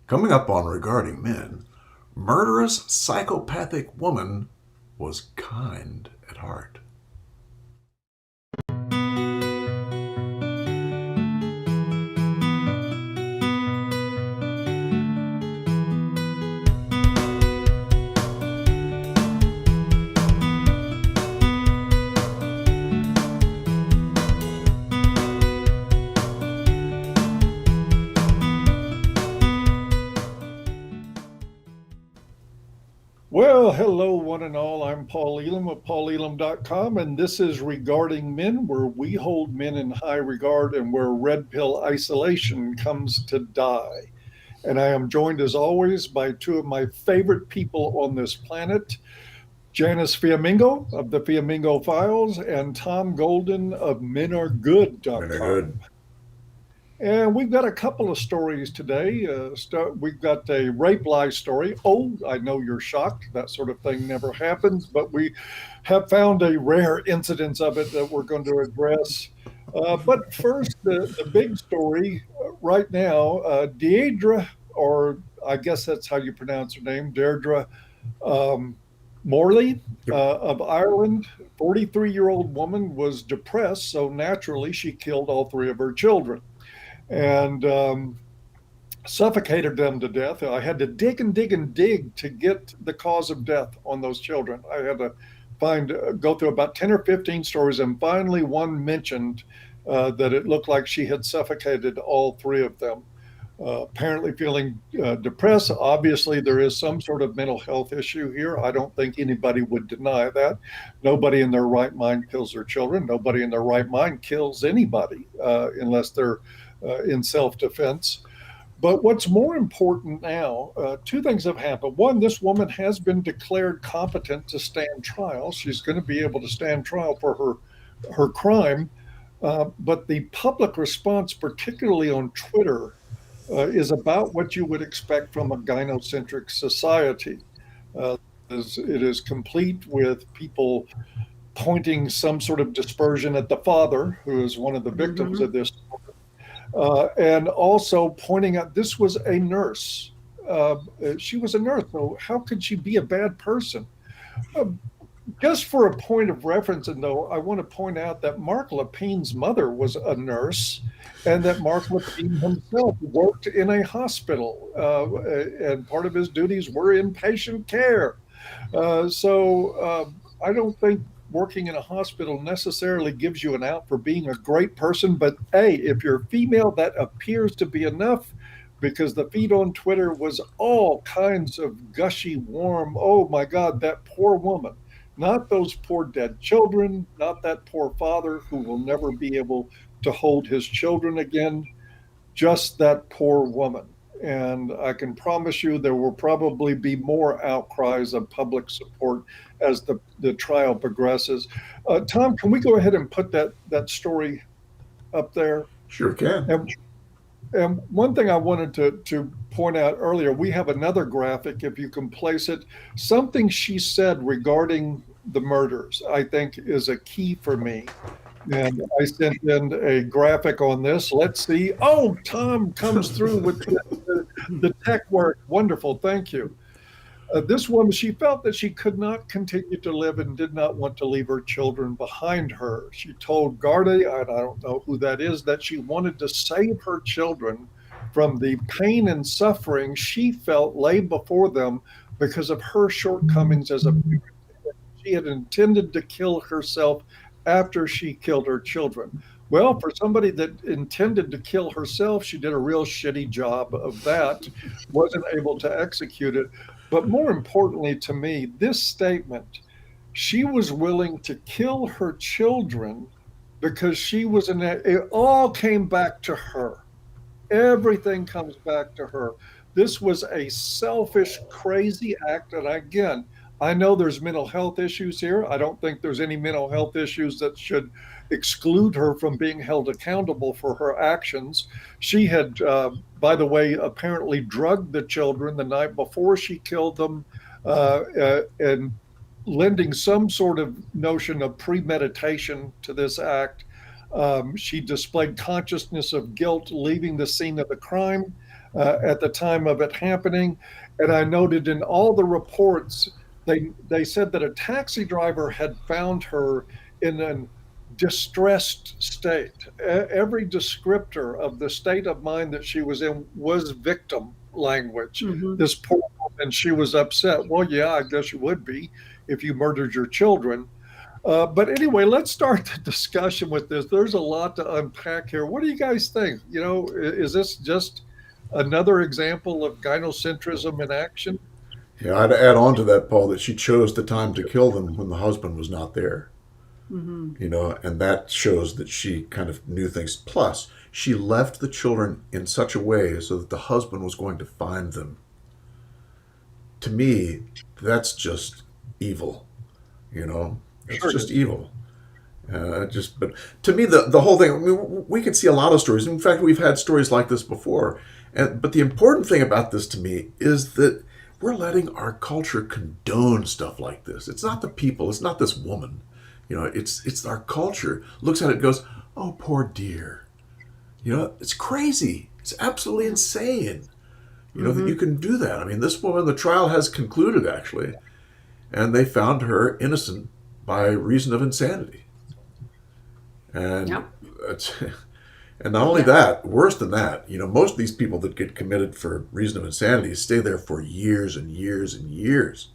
Coming up on Regarding Men, murderous, psychopathic woman was kind at heart. Well, hello, one and all. I'm Paul Elam of paulelam.com, and this is Regarding Men, where we hold men in high regard and where red pill isolation comes to die. And I am joined, as always, by two of my favorite people on this planet, Janice Fiamingo of the Fiamingo Files and Tom Golden of Very menargood.com. good. And we've got a couple of stories today. We've got a rape lie story. Oh, I know you're shocked. That sort of thing never happens, but we have found a rare incidence of it that we're going to address. But first, the big story right now, Deirdre, or I guess that's how you pronounce her name, Deirdre um, Morley Yep. of Ireland, 43-year-old woman, was depressed, so naturally she killed all three of her children and suffocated them to death. I had to dig and dig and dig to get the cause of death on those children. I had to go through about 10 or 15 stories, and finally one mentioned that it looked like she had suffocated all three of them. Apparently feeling depressed. Obviously, there is some sort of mental health issue here. I don't think anybody would deny that. Nobody in their right mind kills their children. Nobody in their right mind kills anybody unless they're in self-defense. But what's more important now, two things have happened. One, this woman has been declared competent to stand trial. She's going to be able to stand trial for her crime. But the public response, particularly on Twitter, is about what you would expect from a gynocentric society. Uh, it is complete with people pointing some sort of dispersion at the father, who is one of the victims Mhm. of this, and also pointing out this was a nurse. She was a nurse, so how could she be a bad person? Uh, just for a point of reference, and though I want to point out that Mark Lapine's mother was a nurse, and that Mark Lapine himself worked in a hospital, and part of his duties were in patient care. I don't think working in a hospital necessarily gives you an out for being a great person. But hey, if you're female, that appears to be enough because the feed on Twitter was all kinds of gushy, warm. Oh my God, that poor woman. Not those poor dead children, not that poor father who will never be able to hold his children again, just that poor woman. And I can promise you there will probably be more outcries of public support as the trial progresses. Tom, can we go ahead and put that story up there? Sure can. And, and one thing I wanted to point out earlier, we have another graphic, if you can place it. Something she said regarding the murders, I think, is a key for me. And I sent in a graphic on this. Let's see. Oh, Tom comes through with the tech work. Wonderful. Thank you. This woman, she felt that she could not continue to live and did not want to leave her children behind her. She told Garda, and I don't know who that is, that she wanted to save her children from the pain and suffering she felt lay before them because of her shortcomings as a parent. She had intended to kill herself after she killed her children. Well, for somebody that intended to kill herself, she did a real shitty job of that, wasn't able to execute it. But more importantly to me, this statement, she was willing to kill her children because she was it all came back to her. Everything comes back to her. This was a selfish, crazy act. And again, I know there's mental health issues here. I don't think there's any mental health issues that should exclude her from being held accountable for her actions. She had, by the way, apparently drugged the children the night before she killed them, and lending some sort of notion of premeditation to this act. She displayed consciousness of guilt leaving the scene of the crime. at the time of it happening. And I noted in all the reports, they said that a taxi driver had found her in an distressed state. Every descriptor of the state of mind that she was in was victim language. Mm-hmm. This poor woman, she was upset. Well, yeah, I guess you would be if you murdered your children. But anyway, let's start the discussion with this. There's a lot to unpack here. What do you guys think? Is this just another example of gynocentrism in action? Yeah, I'd add on to that, Paul, that she chose the time to kill them when the husband was not there. Mm-hmm. And that shows that she kind of knew things. Plus, she left the children in such a way so that the husband was going to find them. To me, that's just evil. It's Sure. just evil. But to me, the whole thing. I mean, we can see a lot of stories. In fact, we've had stories like this before. But the important thing about this to me is that we're letting our culture condone stuff like this. It's not the people. It's not this woman. It's our culture looks at it and goes, "Oh, poor dear." It's crazy. It's absolutely insane. That you can do that. I mean, this woman, the trial has concluded actually, and they found her innocent by reason of insanity. And Yep. and not only that, worse than that, most of these people that get committed for reason of insanity stay there for years and years and years.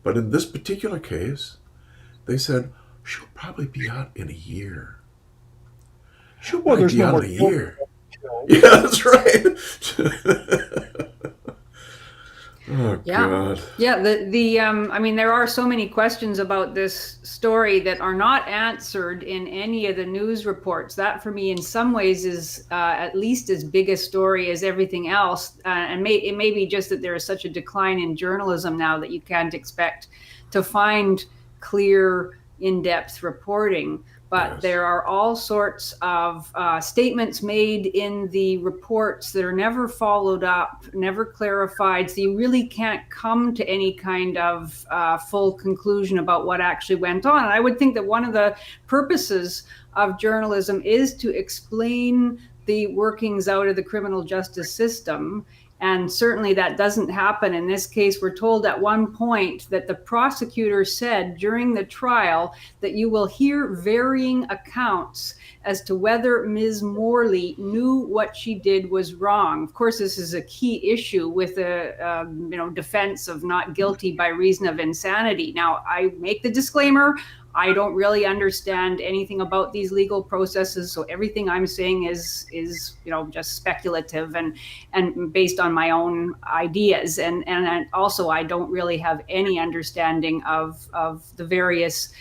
But in this particular case, they said she'll probably be out in a year. She'll Well, probably there's be no out more in a children year. killed. Yeah, that's right. Oh Yeah. God. Yeah, I mean, there are so many questions about this story that are not answered in any of the news reports. That, for me, in some ways, is at least as big a story as everything else. And it may be just that there is such a decline in journalism now that you can't expect to find clear, in-depth reporting. But Yes. there are all sorts of statements made in the reports that are never followed up, never clarified. So you really can't come to any kind of full conclusion about what actually went on. And I would think that one of the purposes of journalism is to explain the workings out of the criminal justice system. And certainly that doesn't happen in this case. We're told at one point that the prosecutor said during the trial that you will hear varying accounts as to whether Ms. Morley knew what she did was wrong. Of course, this is a key issue with the defense of not guilty by reason of insanity. Now, I make the disclaimer, I don't really understand anything about these legal processes, so everything I'm saying is just speculative and based on my own ideas. And also, I don't really have any understanding of the various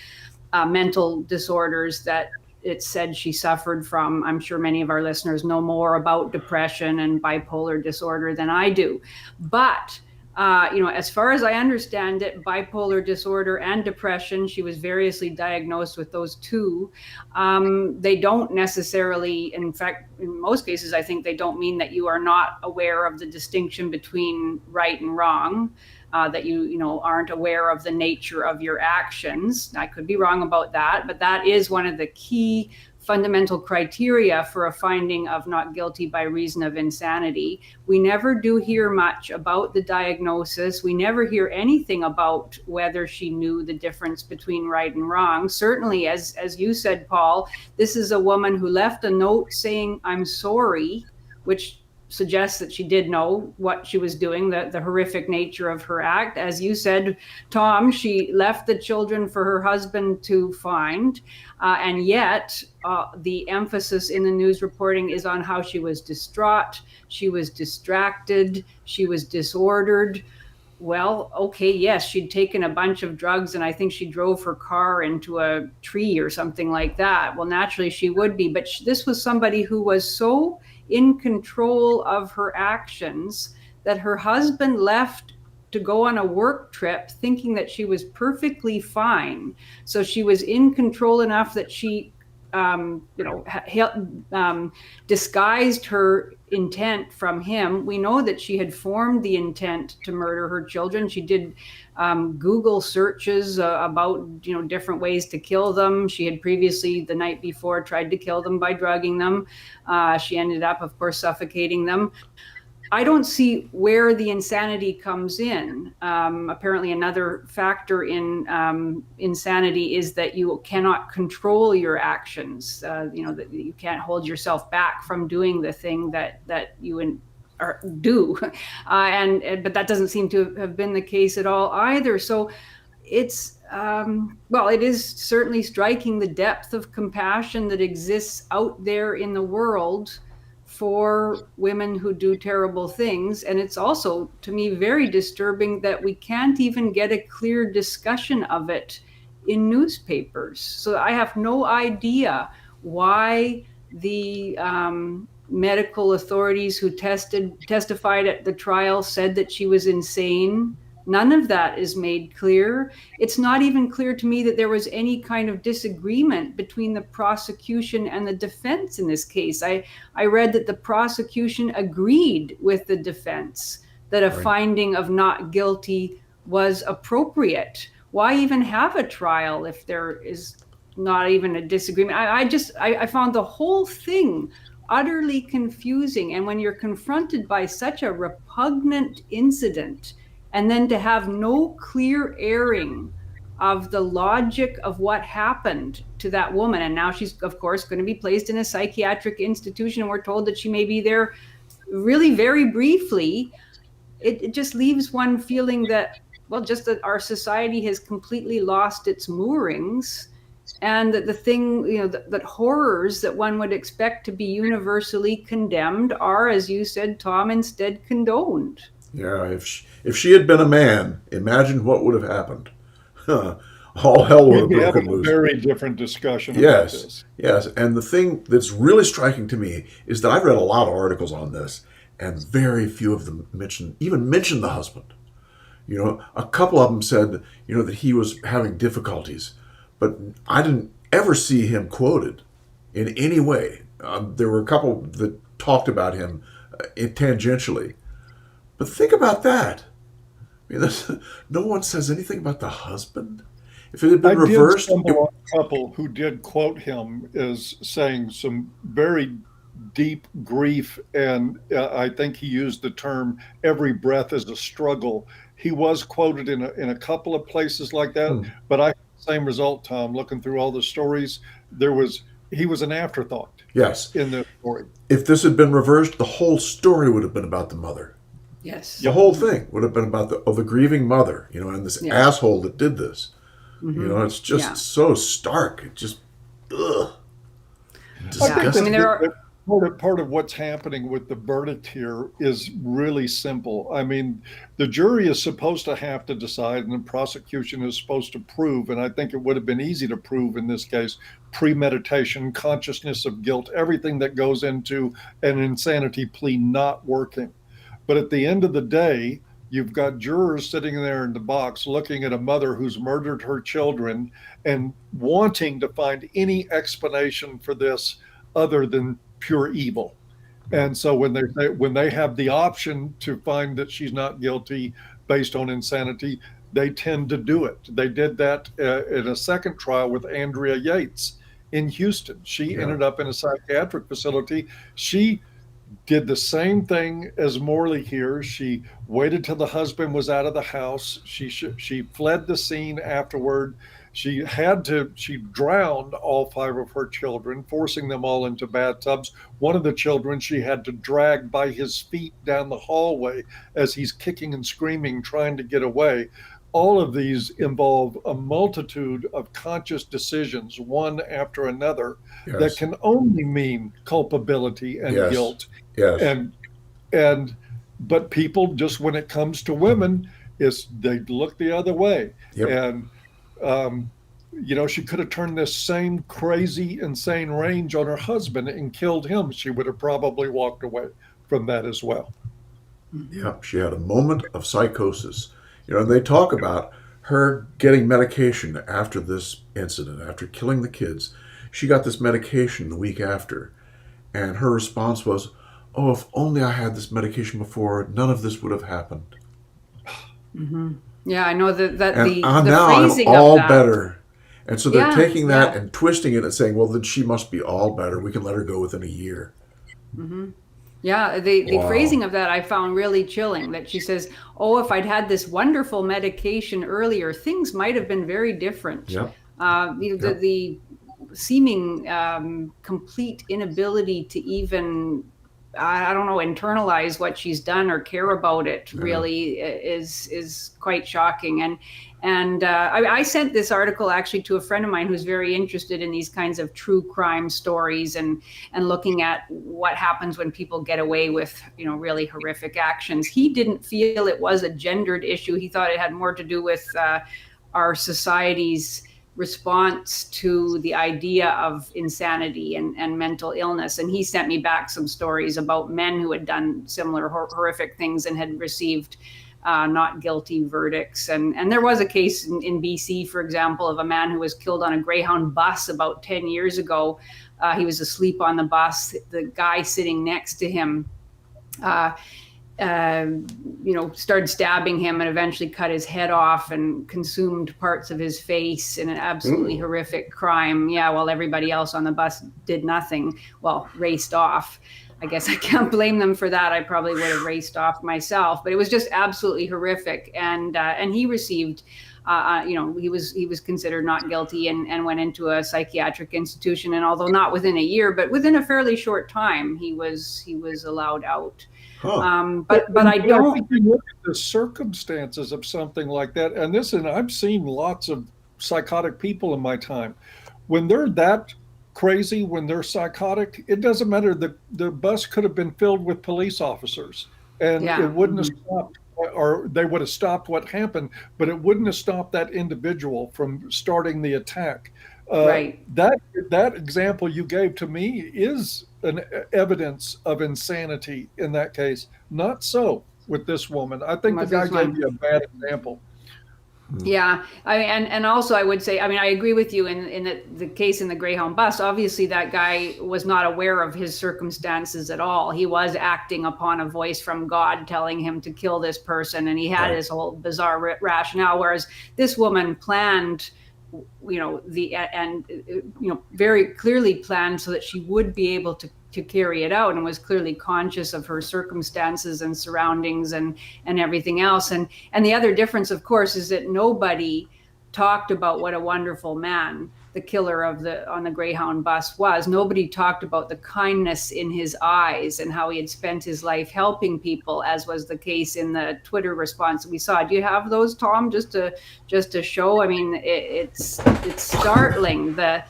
mental disorders that it said she suffered from. I'm sure many of our listeners know more about depression and bipolar disorder than I do, but as far as I understand it, bipolar disorder and depression, she was variously diagnosed with those two. They don't necessarily, in fact, in most cases, I think they don't mean that you are not aware of the distinction between right and wrong, that you aren't aware of the nature of your actions. I could be wrong about that, but that is one of the key fundamental criteria for a finding of not guilty by reason of insanity. We never do hear much about the diagnosis. We never hear anything about whether she knew the difference between right and wrong. Certainly, as you said, Paul, this is a woman who left a note saying, "I'm sorry," which suggests that she did know what she was doing, the horrific nature of her act. As you said, Tom, she left the children for her husband to find. And yet the emphasis in the news reporting is on how she was distraught, she was distracted, she was disordered. Well, okay, yes, she'd taken a bunch of drugs and I think she drove her car into a tree or something like that. Well, naturally she would be, but this was somebody who was so in control of her actions that her husband left to go on a work trip thinking that she was perfectly fine. So she was in control enough that she disguised her intent from him. We know that she had formed the intent to murder her children. She did Google searches about different ways to kill them. She had previously, the night before, tried to kill them by drugging them. She ended up, of course, suffocating them. I don't see where the insanity comes in. Apparently, another factor in insanity is that you cannot control your actions. That you can't hold yourself back from doing the thing that you do, but that doesn't seem to have been the case at all either. So it's it is certainly striking the depth of compassion that exists out there in the world for women who do terrible things. And it's also, to me, very disturbing that we can't even get a clear discussion of it in newspapers. So I have no idea why the medical authorities who testified at the trial said that she was insane. None of that is made clear. It's not even clear to me that there was any kind of disagreement between the prosecution and the defense in this case. I read that the prosecution agreed with the defense that a finding of not guilty was appropriate. Why even have a trial if there is not even a disagreement? I found the whole thing utterly confusing. And when you're confronted by such a repugnant incident, and then to have no clear airing of the logic of what happened to that woman. And now she's, of course, going to be placed in a psychiatric institution. And we're told that she may be there really very briefly. It just leaves one feeling that, just that our society has completely lost its moorings. And that the thing, that horrors that one would expect to be universally condemned are, as you said, Tom, instead condoned. Yeah, if she had been a man, imagine what would have happened. All hell would have We'd be broken having a loose. very different discussion about this. Yes. And the thing that's really striking to me is that I've read a lot of articles on this, and very few of them mention the husband. A couple of them said, that he was having difficulties, but I didn't ever see him quoted in any way. There were a couple that talked about him tangentially. But think about that. I mean, no one says anything about the husband. If it had been reversed, I did stumble on a couple who did quote him as saying some very deep grief, and I think he used the term "every breath is a struggle." He was quoted in a couple of places like that, but I had the same result, Tom. Looking through all the stories, he was an afterthought. Yes. In the story. If this had been reversed, the whole story would have been about the mother. Yes. The whole thing would have been about the grieving mother, and this asshole that did this. Mm-hmm. It's just so stark. It just, ugh. Disgusting. I mean, part of what's happening with the verdict here is really simple. I mean, the jury is supposed to have to decide, and the prosecution is supposed to prove, and I think it would have been easy to prove in this case, premeditation, consciousness of guilt, everything that goes into an insanity plea not working. But at the end of the day, you've got jurors sitting there in the box looking at a mother who's murdered her children and wanting to find any explanation for this other than pure evil. And so when they have the option to find that she's not guilty based on insanity, they tend to do it. They did that in a second trial with Andrea Yates in Houston. She ended up in a psychiatric facility. She did the same thing as Morley here. She waited till the husband was out of the house. She fled the scene afterward. She drowned all 5 of her children, forcing them all into bathtubs. One of the children she had to drag by his feet down the hallway as he's kicking and screaming, trying to get away. All of these involve a multitude of conscious decisions, one after another, that can only mean culpability and guilt. Yes. But people, just when it comes to women, they look the other way. Yep. And she could have turned this same crazy, insane rage on her husband and killed him. She would have probably walked away from that as well. Yeah, she had a moment of psychosis. And they talk about her getting medication after this incident, after killing the kids. She got this medication the week after, and her response was, "Oh, if only I had this medication before, none of this would have happened." Mm-hmm. Yeah, I know that and the now phrasing I'm all of that. better. And so they're taking that yeah. and twisting it and saying, well, then she must be all better. We can let her go within a year. Mm-hmm. Yeah, the Wow. phrasing of that I found really chilling. That she says, "Oh, if I'd had this wonderful medication earlier, things might have been very different." Yep. Yep. The seeming complete inability to even, I don't know, internalize what she's done or care about it Yeah. really is quite shocking. And I sent this article actually to a friend of mine who's very interested in these kinds of true crime stories and looking at what happens when people get away with, you know, really horrific actions. He didn't feel it was a gendered issue. He thought it had more to do with our society's response to the idea of insanity and mental illness. And he sent me back some stories about men who had done similar horrific things and had received not guilty verdicts. And there was a case in BC, for example, of a man who was killed on a Greyhound bus about 10 years ago. He was asleep on the bus. The guy sitting next to him uh, started stabbing him and eventually cut his head off and consumed parts of his face in an absolutely Ooh. horrific crime. Yeah, while everybody else on the bus did nothing, well, raced off. I guess I can't blame them for that. I probably would have raced off myself, but it was just absolutely horrific. And he received, he was considered not guilty and went into a psychiatric institution. And although not within a year, but within a fairly short time, he was allowed out. Huh. But I I think don't. you look at the circumstances of something like that, and I've seen lots of psychotic people in my time. When they're that crazy, when they're psychotic, it doesn't matter. The bus could have been filled with police officers, and it Yeah. wouldn't have stopped, or they would have stopped what happened, but it wouldn't have stopped that individual from starting the attack. Right. That example you gave to me is an evidence of insanity in that case. Not so with this woman. I think the Was guy this gave one? you a bad example. Yeah, and also I would say, I mean, I agree with you in the case in the Greyhound bus. Obviously, that guy was not aware of his circumstances at all. He was acting upon a voice from God telling him to kill this person, and he had Right. his whole bizarre rationale. Whereas this woman planned, very clearly planned so that she would be able to carry it out, and was clearly conscious of her circumstances and surroundings and everything else. And the other difference, of course, is that nobody talked about what a wonderful man the killer on the Greyhound bus was. Nobody talked about the kindness in his eyes and how he had spent his life helping people, as was the case in the Twitter response we saw. Do you have those, Tom, just to show? I mean, it's startling, the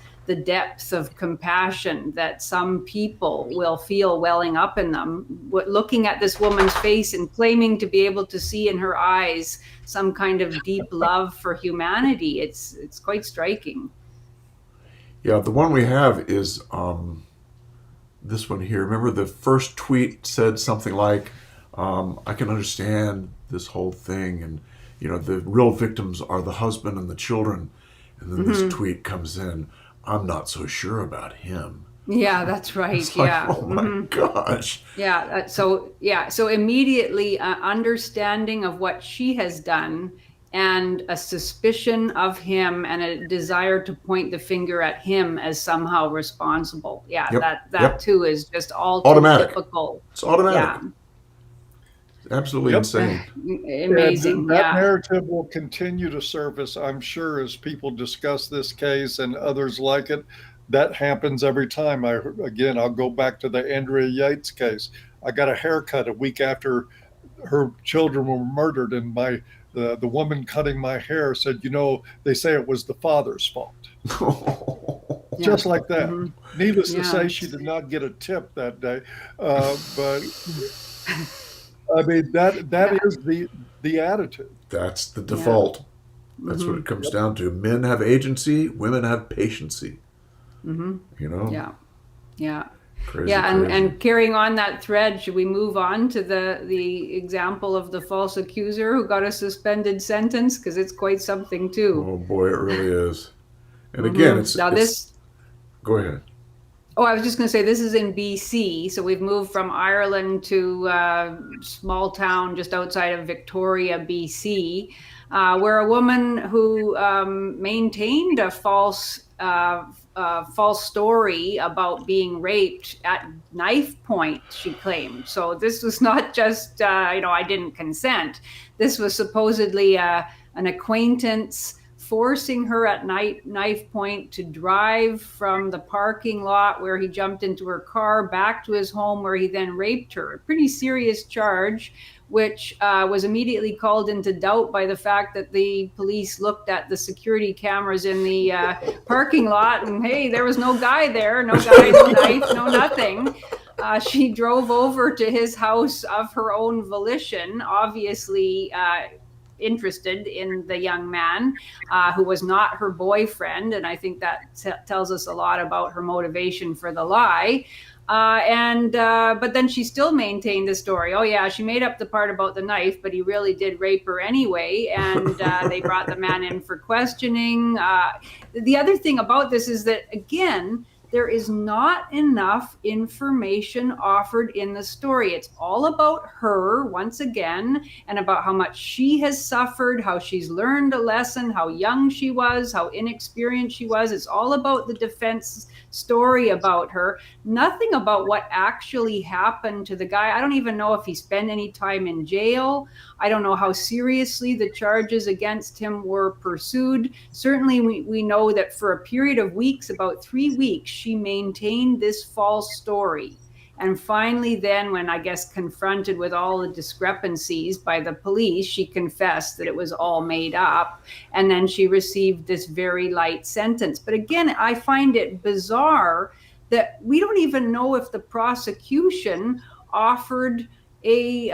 depth of compassion that some people will feel welling up in them, looking at this woman's face and claiming to be able to see in her eyes some kind of deep love for humanity. It's quite striking. Yeah, the one we have is this one here. Remember, the first tweet said something like, "I can understand this whole thing, and the real victims are the husband and the children." And then this tweet comes in, "I'm not so sure about him." Yeah, that's right. It's like, Yeah. oh my gosh. Yeah. So immediately understanding of what she has done and a suspicion of him and a desire to point the finger at him as somehow responsible. Yeah, Yep. that Yep. too is just all too Automatic. typical. It's automatic. Yeah. Absolutely Yep. insane. And Amazing. that Yeah. narrative will continue to surface, I'm sure, as people discuss this case and others like it. That happens every time. I'll go back to the Andrea Yates case. I got a haircut a week after her children were murdered, and the woman cutting my hair said, they say it was the father's fault. Yeah. Just like that. Needless to Yeah. say, she did not get a tip that day. But I mean, that is the attitude. That's the default. That's what it comes down to. Men have agency, women have patiency. Yeah. Yeah. Crazy, Yeah, crazy. and carrying on that thread, should we move on to the example of the false accuser who got a suspended sentence? Because it's quite something too. Oh boy, it really is. And again, it's Now this. Go ahead. Oh, I was just going to say, this is in BC. So we've moved from Ireland to a small town just outside of Victoria, BC, where a woman who maintained a false false story about being raped at knife point, she claimed. So this was not just, I didn't consent. This was supposedly an acquaintance forcing her at knife point to drive from the parking lot where he jumped into her car back to his home, where he then raped her. A pretty serious charge, which was immediately called into doubt by the fact that the police looked at the security cameras in the parking lot, and hey, there was no guy there, no guy, no knife, no nothing. She drove over to his house of her own volition, obviously interested in the young man who was not her boyfriend. And I think that tells us a lot about her motivation for the lie. But then she still maintained the story. Oh yeah, she made up the part about the knife, but he really did rape her anyway. And they brought the man in for questioning. The other thing about this is that, again, there is not enough information offered in the story. It's all about her, once again, and about how much she has suffered, how she's learned a lesson, how young she was, how inexperienced she was. It's all about the defense story about her. Nothing about what actually happened to the guy. I don't even know if he spent any time in jail. I don't know how seriously the charges against him were pursued. Certainly, we know that for a period of weeks, about 3 weeks, she maintained this false story. And finally, then, when I guess confronted with all the discrepancies by the police, she confessed that it was all made up. And then she received this very light sentence. But again, I find it bizarre that we don't even know if the prosecution offered a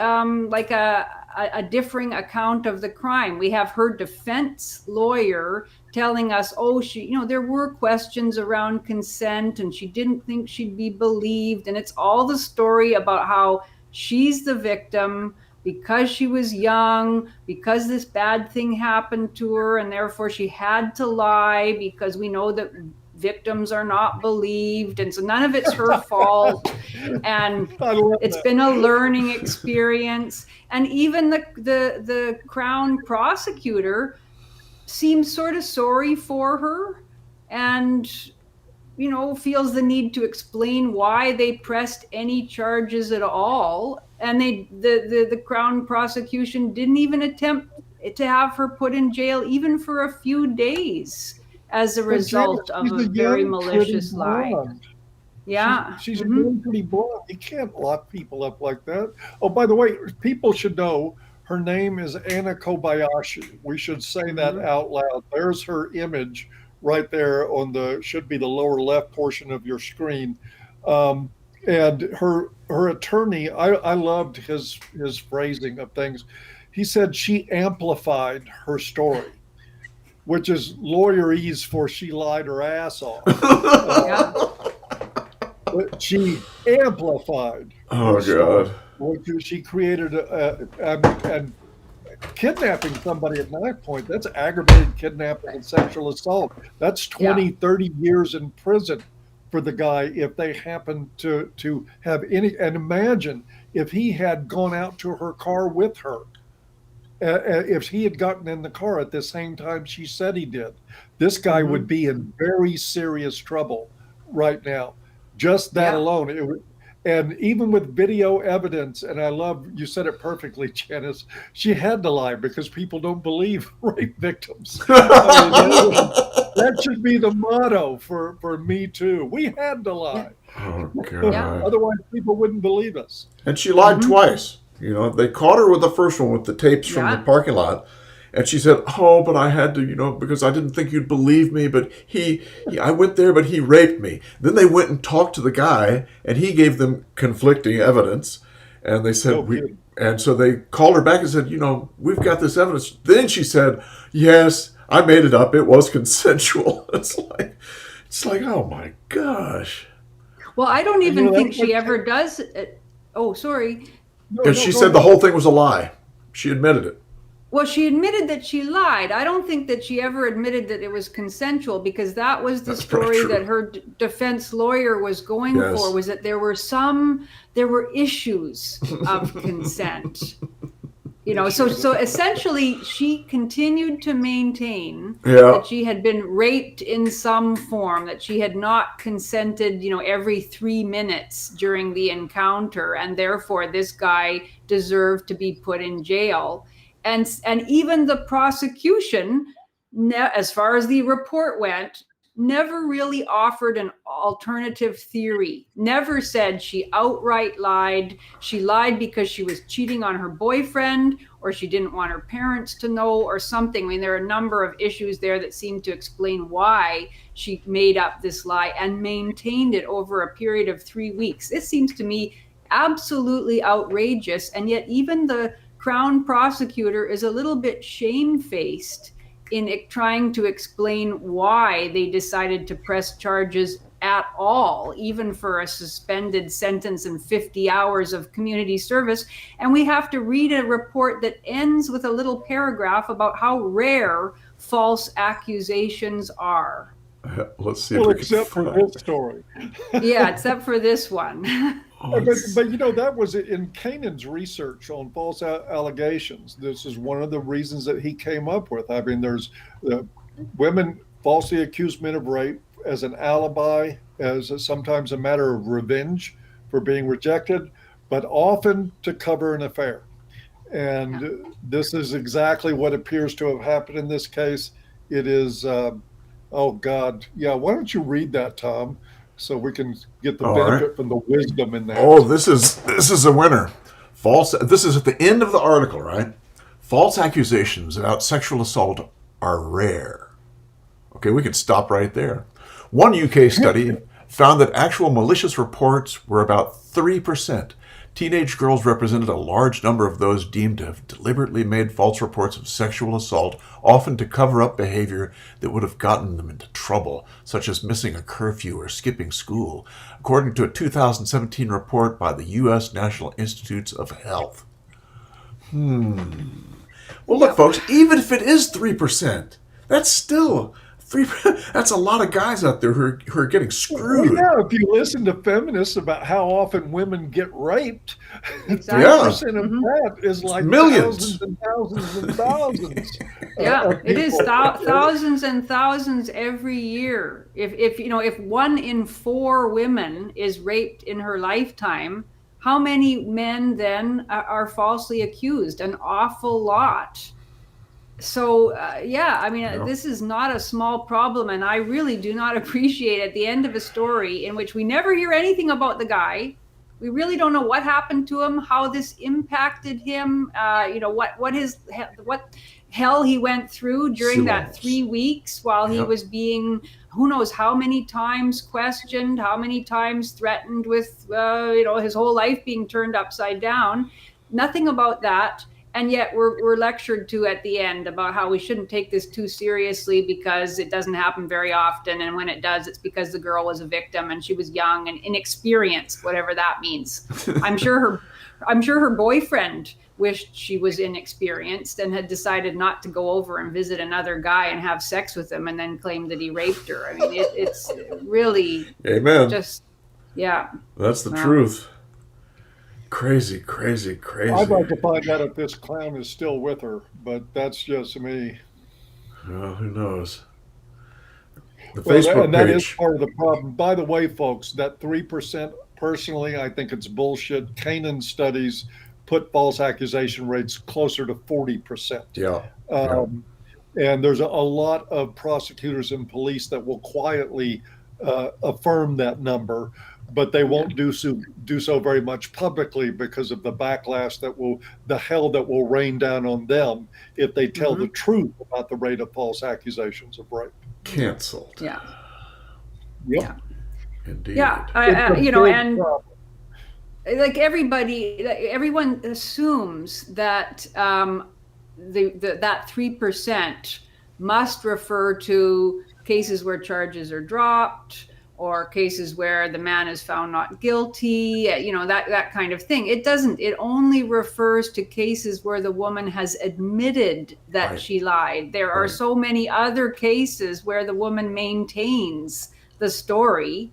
differing account of the crime. We have her defense lawyer telling us, there were questions around consent and she didn't think she'd be believed. And it's all the story about how she's the victim because she was young, because this bad thing happened to her, and therefore she had to lie because we know that victims are not believed, and so none of it's her fault. And it's been a learning experience. And even the Crown prosecutor seems sort of sorry for her, and feels the need to explain why they pressed any charges at all. And the Crown prosecution didn't even attempt to have her put in jail even for a few days as a result of a very malicious lie. Yeah. She's pretty blonde. You can't lock people up like that. Oh, by the way, people should know her name is Anna Kobayashi. We should say that out loud. There's her image right there should be the lower left portion of your screen. And her attorney, I loved his phrasing of things. He said she amplified her story, which is lawyerese for she lied her ass off. But she amplified. Oh, God. Which she created and kidnapping somebody at knife point, that's aggravated kidnapping and sexual assault. That's 20, 30 years in prison for the guy if they happen to have any. And imagine if he had gone out to her car with her. If he had gotten in the car at the same time she said he did, this guy would be in very serious trouble right now. Just that alone. And even with video evidence, and I love, you said it perfectly, Janice, she had to lie because people don't believe rape victims. That should be the motto for Me Too. We had to lie. Oh, God. Otherwise, people wouldn't believe us. And she lied twice. They caught her with the first one with the tapes from the parking lot. And she said, oh, but I had to, because I didn't think you'd believe me. But I went there, but he raped me. Then they went and talked to the guy, and he gave them conflicting evidence. And they said, and so they called her back and said, we've got this evidence. Then she said, yes, I made it up. It was consensual. It's like, oh my gosh. Well, I don't even think she ever does. Oh, sorry. Because she said the whole thing was a lie. She admitted it. Well, she admitted that she lied. I don't think that she ever admitted that it was consensual, because that was the story that her defense lawyer was going for, was that there were issues of consent. So essentially she continued to maintain Yeah. that she had been raped in some form, that she had not consented, every 3 minutes during the encounter, and therefore this guy deserved to be put in jail. And even the prosecution, as far as the report went, never really offered an alternative theory, never said she outright lied. She lied because she was cheating on her boyfriend, or she didn't want her parents to know, or something. I mean, there are a number of issues there that seem to explain why she made up this lie and maintained it over a period of 3 weeks. This seems to me absolutely outrageous. And yet even the Crown prosecutor is a little bit shamefaced in trying to explain why they decided to press charges at all, even for a suspended sentence and 50 hours of community service. And we have to read a report that ends with a little paragraph about how rare false accusations are. Let's see. Well, except for this story. Yeah, except for this one. But that was in Kanan's research on false allegations. This is one of the reasons that he came up with. I mean, there's women falsely accuse men of rape as an alibi, as sometimes a matter of revenge for being rejected, but often to cover an affair. And this is exactly what appears to have happened in this case. It is, oh God, yeah. Why don't you read that, Tom? So we can get the benefit from the wisdom in that. Oh, this is a winner. This is at the end of the article, right? False accusations about sexual assault are rare. Okay, we could stop right there. One UK study found that actual malicious reports were about 3%. Teenage girls represented a large number of those deemed to have deliberately made false reports of sexual assault, often to cover up behavior that would have gotten them into trouble, such as missing a curfew or skipping school, according to a 2017 report by the U.S. National Institutes of Health. Well, look, folks, even if it is 3%, that's still 3%. That's a lot of guys out there who are getting screwed. Well, yeah, if you listen to feminists about how often women get raped, Exactly. 3% of that is like millions. thousands and thousands and thousands. Yeah, it is thousands and thousands every year. If 1 in 4 women is raped in her lifetime, how many men then are falsely accused? An awful lot. So, this is not a small problem, and I really do not appreciate at the end of a story in which we never hear anything about the guy. We really don't know what happened to him, how this impacted him, what hell he went through during that 3 weeks while he was being, who knows how many times questioned, how many times threatened with, his whole life being turned upside down. Nothing about that. And yet we're lectured to at the end about how we shouldn't take this too seriously because it doesn't happen very often. And when it does, it's because the girl was a victim and she was young and inexperienced, whatever that means. I'm sure her boyfriend wished she was inexperienced and had decided not to go over and visit another guy and have sex with him and then claimed that he raped her. I mean, it's really Amen. Just, yeah. That's the truth. Crazy. I'd like to find out if this clown is still with her, but that's just me. Well, who knows? The Facebook and that page. is part of the problem. By the way, folks, that 3%, personally, I think it's bullshit. Kanan studies put false accusation rates closer to 40%. Yeah. And there's a lot of prosecutors and police that will quietly affirm that number, but they won't do so very much publicly because of the backlash the hell that will rain down on them if they tell the truth about the rate of false accusations of rape. Canceled. Yeah. Yep. Yeah. Indeed. Yeah. And like everyone assumes that that 3% must refer to cases where charges are dropped, or cases where the man is found not guilty, that kind of thing. It doesn't. It only refers to cases where the woman has admitted that she lied. There are so many other cases where the woman maintains the story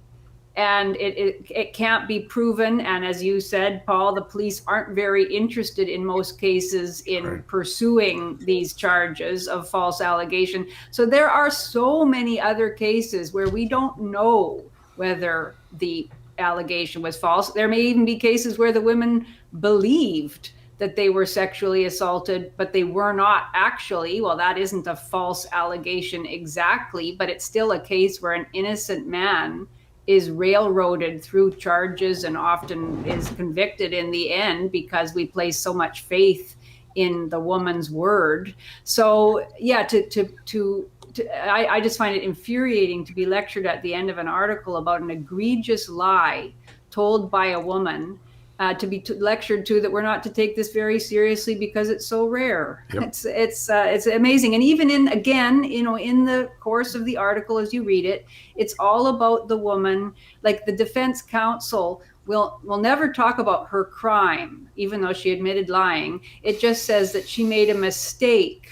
and it can't be proven. And as you said, Paul, the police aren't very interested in most cases in pursuing these charges of false allegation. So there are so many other cases where we don't know whether the allegation was false. There may even be cases where the women believed that they were sexually assaulted, but they were not actually. Well, that isn't a false allegation exactly, but it's still a case where an innocent man is railroaded through charges and often is convicted in the end because we place so much faith in the woman's word. So yeah, I just find it infuriating to be lectured at the end of an article about an egregious lie told by a woman, to be lectured to that we're not to take this very seriously because it's so rare. Yep. It's amazing. And even in the course of the article, as you read it, it's all about the woman. Like the defense counsel will never talk about her crime, even though she admitted lying. It just says that she made a mistake,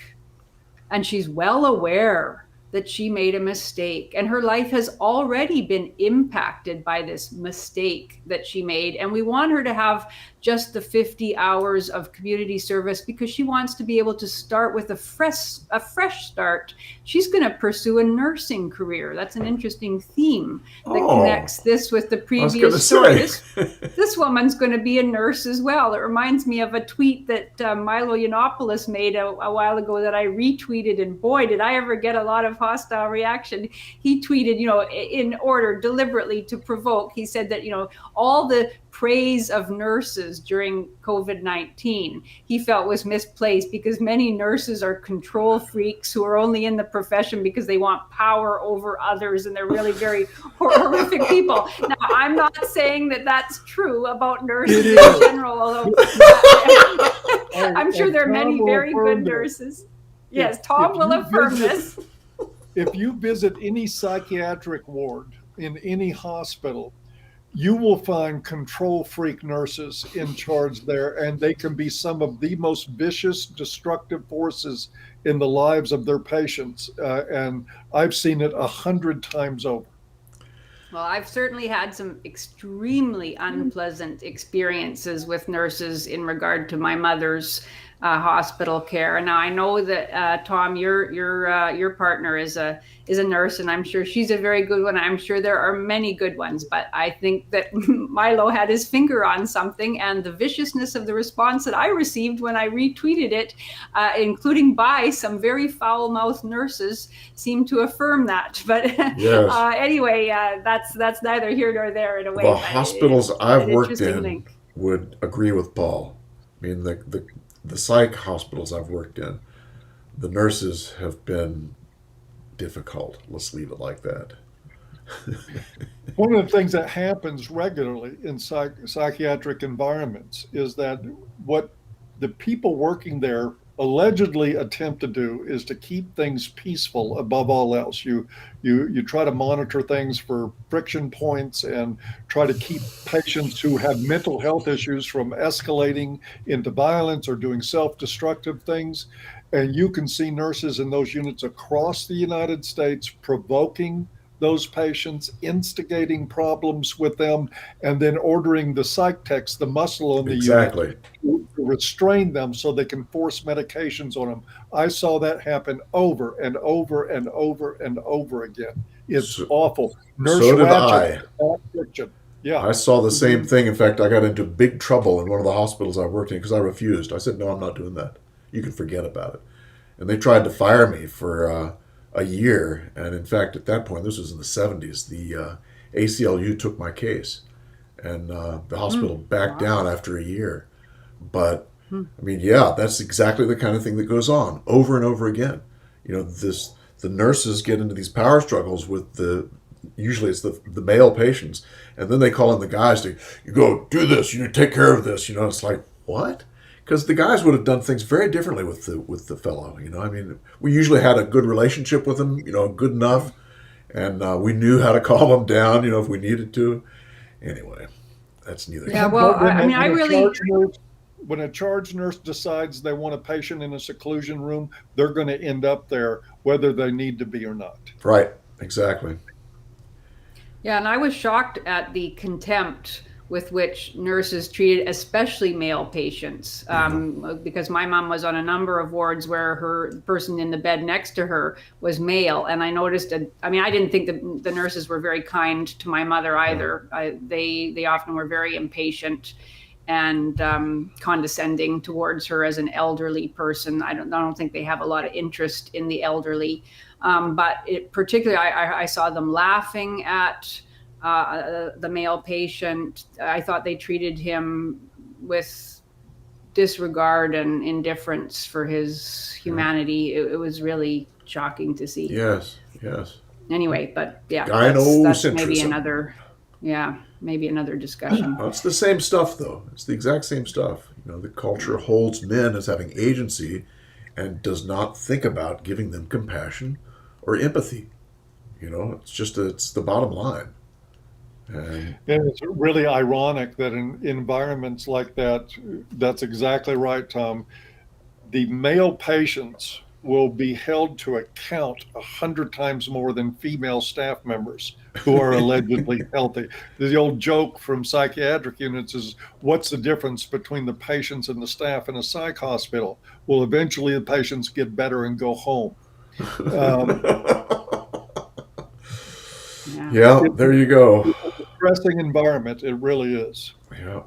and she's well aware that she made a mistake, and her life has already been impacted by this mistake that she made. And we want her to have just the 50 hours of community service because she wants to be able to start with a fresh start. She's going to pursue a nursing career. That's an interesting theme that connects this with the previous story. This woman's going to be a nurse as well. It reminds me of a tweet that Milo Yiannopoulos made a while ago that I retweeted, and boy, did I ever get a lot of hostile reaction. He tweeted, in order deliberately to provoke, he said that, all the praise of nurses during COVID-19 he felt was misplaced because many nurses are control freaks who are only in the profession because they want power over others, and they're really very horrific people. Now, I'm not saying that that's true about nurses in general, although I'm sure there are many very good nurses. Yes, Tom will affirm this. If you visit any psychiatric ward in any hospital, you will find control freak nurses in charge there, and they can be some of the most vicious, destructive forces in the lives of their patients. And I've seen it 100 times over. Well, I've certainly had some extremely unpleasant experiences with nurses in regard to my mother's hospital care. Now, I know that Tom, your partner is a nurse, and I'm sure she's a very good one. I'm sure there are many good ones, but I think that Milo had his finger on something, and the viciousness of the response that I received when I retweeted it, including by some very foul-mouthed nurses, seemed to affirm that. But yes. Anyway, that's neither here nor there in a way. The hospitals I've worked in link. would agree with Paul. I mean, the psych hospitals I've worked in, the nurses have been difficult. Let's leave it like that. One of the things that happens regularly in psychiatric environments is that what the people working there allegedly attempt to do is to keep things peaceful above all else. You try to monitor things for friction points and try to keep patients who have mental health issues from escalating into violence or doing self-destructive things. And you can see nurses in those units across the United States provoking those patients, instigating problems with them, and then ordering the psych techs, the muscle on the unit, to restrain them so they can force medications on them. I saw that happen over and over and over and over again. It's awful. Nurse so did I. Fiction. Yeah. I saw the same thing. In fact, I got into big trouble in one of the hospitals I worked in because I refused. I said, no, I'm not doing that. You can forget about it. And they tried to fire me for a year, and in fact, at that point, this was in the 70s, the ACLU took my case, and the hospital backed down after a year. But I mean, yeah, that's exactly the kind of thing that goes on over and over again. The nurses get into these power struggles with usually it's the male patients, and then they call in the guys to, you go do this, you take care of this. It's like, what? Because the guys would have done things very differently with the fellow. I mean, we usually had a good relationship with him, good enough, and we knew how to calm him down, if we needed to. Anyway, that's neither. Yeah, well, when a charge nurse decides they want a patient in a seclusion room, they're going to end up there, whether they need to be or not. Right. Exactly. Yeah, and I was shocked at the contempt with which nurses treated, especially male patients, because my mom was on a number of wards where the person in the bed next to her was male, and I noticed. I mean, I didn't think the nurses were very kind to my mother either. They often were very impatient and condescending towards her as an elderly person. I don't think they have a lot of interest in the elderly. But particularly, I saw them laughing at the male patient. I thought they treated him with disregard and indifference for his humanity. It was really shocking to see. Yes, yes. Anyway, but yeah, that's maybe Gynocentrism. maybe another discussion. Well, it's the same stuff, though. It's the exact same stuff. The culture holds men as having agency and does not think about giving them compassion or empathy. It's the bottom line. And it's really ironic that in environments like that, that's exactly right, Tom. The male patients will be held to account 100 times more than female staff members who are allegedly healthy. The old joke from psychiatric units is, what's the difference between the patients and the staff in a psych hospital? Well, eventually the patients get better and go home. Yeah, there you go. It's a depressing environment. It really is. Yeah.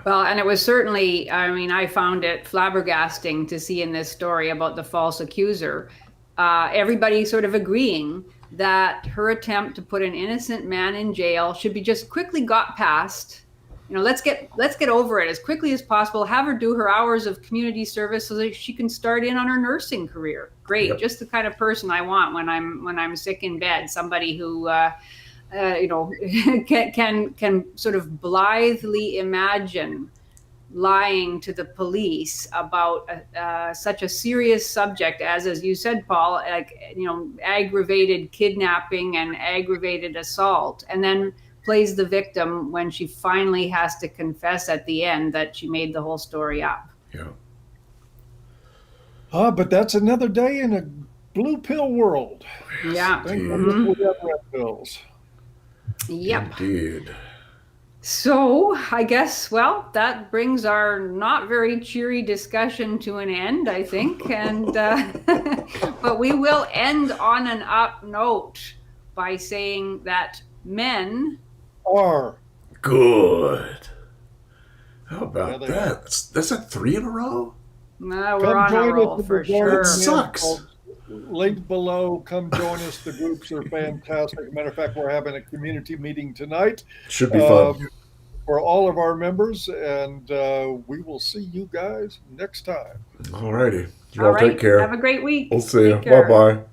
Well, and it was certainly, I mean, I found it flabbergasting to see in this story about the false accuser, everybody sort of agreeing that her attempt to put an innocent man in jail should be just quickly got past. Let's get over it as quickly as possible. Have her do her hours of community service so that she can start in on her nursing career. Great, Yep. Just the kind of person I want when I'm sick in bed. Somebody who can sort of blithely imagine lying to the police about such a serious subject as you said, Paul, aggravated kidnapping and aggravated assault, and then plays the victim when she finally has to confess at the end that she made the whole story up. Yeah. But that's another day in a blue pill world. Yeah. Thank goodness we have red pills. Yep. Indeed. So I guess, that brings our not very cheery discussion to an end, I think. And but we will end on an up note by saying that men are good. How about Yeah, that? That's at 3 in a row? we're on a roll for sure. It sucks. Link below. Come join us. The groups are fantastic. Matter of fact, we're having a community meeting tonight Should be fun. for all of our members, and we will see you guys next time. Alrighty. You All all right. take care. Have a great week. We'll see you. Take care. Bye-bye.